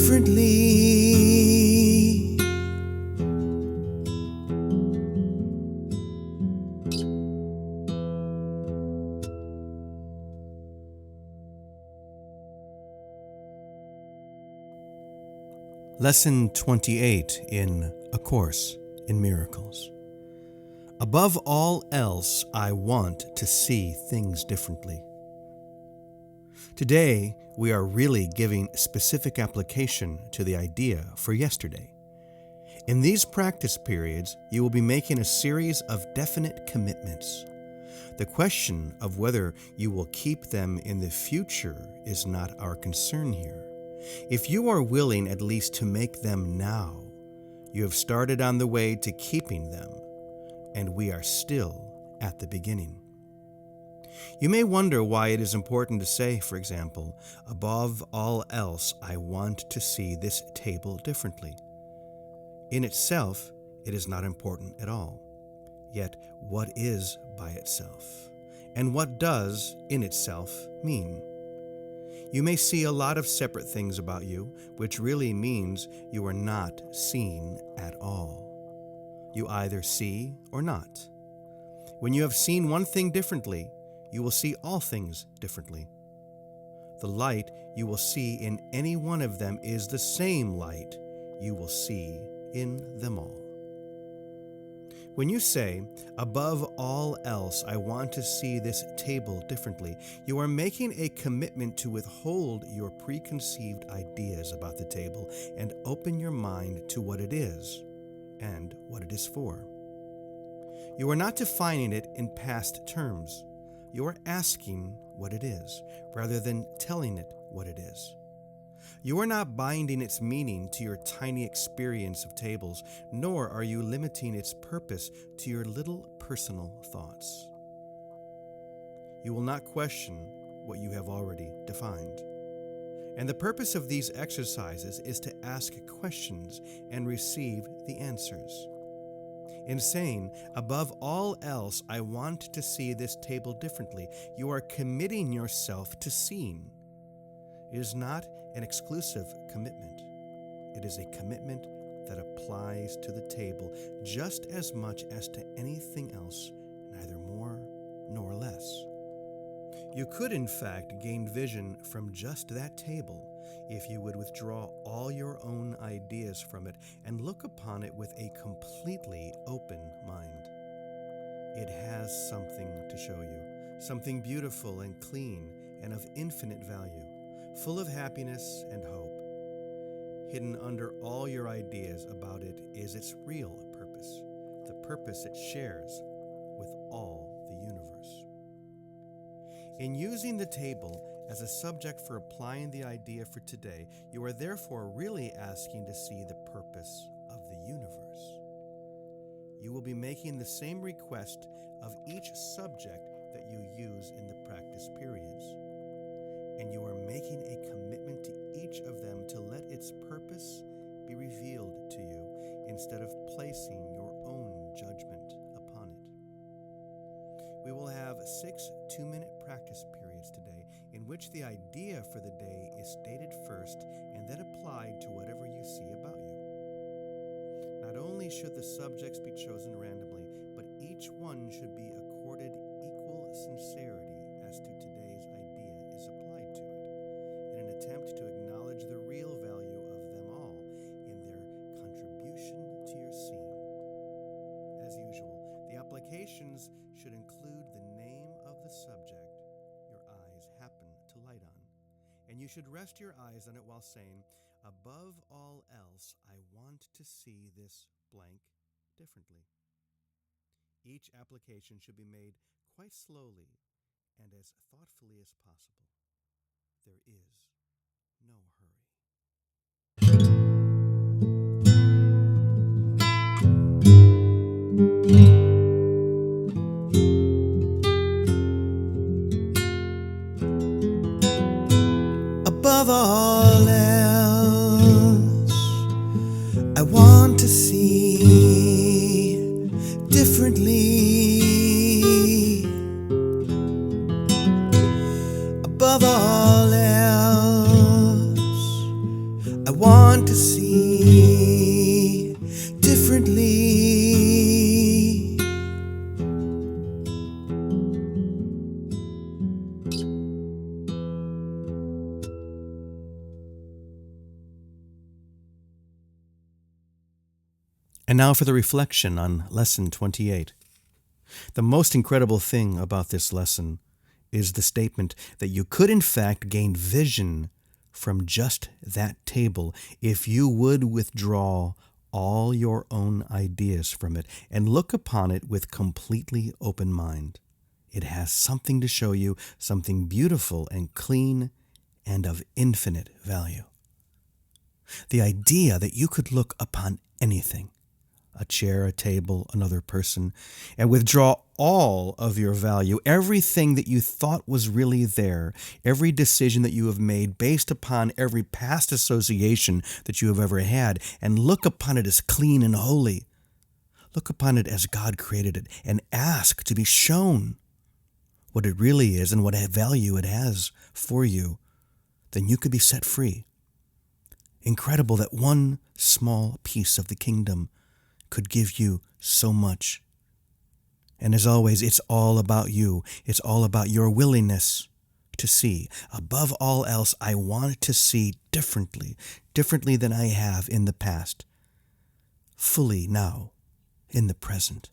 differently. Lesson 28 in A Course in Miracles. Above all else, I want to see things differently. Today, we are really giving specific application to the idea for yesterday. In these practice periods, you will be making a series of definite commitments. The question of whether you will keep them in the future is not our concern here. If you are willing at least to make them now, you have started on the way to keeping them, and we are still at the beginning. You may wonder why it is important to say, for example, above all else, I want to see this table differently. In itself, it is not important at all. Yet, what is by itself? And what does in itself mean? You may see a lot of separate things about you, which really means you are not seen at all. You either see or not. When you have seen one thing differently, you will see all things differently. The light you will see in any one of them is the same light you will see in them all. When you say, above all else, I want to see this table differently, you are making a commitment to withhold your preconceived ideas about the table and open your mind to what it is and what it is for. You are not defining it in past terms. You are asking what it is, rather than telling it what it is. You are not binding its meaning to your tiny experience of tables, nor are you limiting its purpose to your little personal thoughts. You will not question what you have already defined. And the purpose of these exercises is to ask questions and receive the answers. In saying, above all else, I want to see this table differently, you are committing yourself to seeing. It is not an exclusive commitment. It is a commitment that applies to the table just as much as to anything else, neither more nor less. You could, in fact, gain vision from just that table if you would withdraw all your own ideas from it and look upon it with a completely open mind. It has something to show you, something beautiful and clean and of infinite value, full of happiness and hope. Hidden under all your ideas about it is its real purpose, the purpose it shares with all the universe. In using the table as a subject for applying the idea for today, you are therefore really asking to see the purpose of the universe. You will be making the same request of each subject that you use in the practice periods. And you are making a commitment to each of them to let its purpose be revealed to you instead of placing your own judgment upon it. We will have 6 2-minute practice periods today in which the idea for the day is stated first and then applied to whatever you see about you. Not only should the subjects be chosen randomly, but each one should be accorded equal sincerity as to today's idea is applied to it, in an attempt to acknowledge the real value of them all in their contribution to your seeing. As usual, the applications should include the name of the subject your eyes happen to light on, and you should rest your eyes on it while saying, above all else, I want to see this blank differently. Each application should be made quite slowly and as thoughtfully as possible. There is no hurry. Above all else, I want to see differently. Above all else, want to see differently. And now for the reflection on Lesson 28. The most incredible thing about this lesson is the statement that you could in fact gain vision from just that table if you would withdraw all your own ideas from it and look upon it with completely open mind. It has something to show you, something beautiful and clean and of infinite value. The idea that you could look upon anything, a chair, a table, another person, and withdraw all of your value, everything that you thought was really there, every decision that you have made based upon every past association that you have ever had, and look upon it as clean and holy. Look upon it as God created it, and ask to be shown what it really is and what value it has for you. Then you could be set free. Incredible that one small piece of the kingdom could give you so much. And as always, it's all about you. It's all about your willingness to see. Above all else, I want to see differently than I have in the past, fully now, in the present.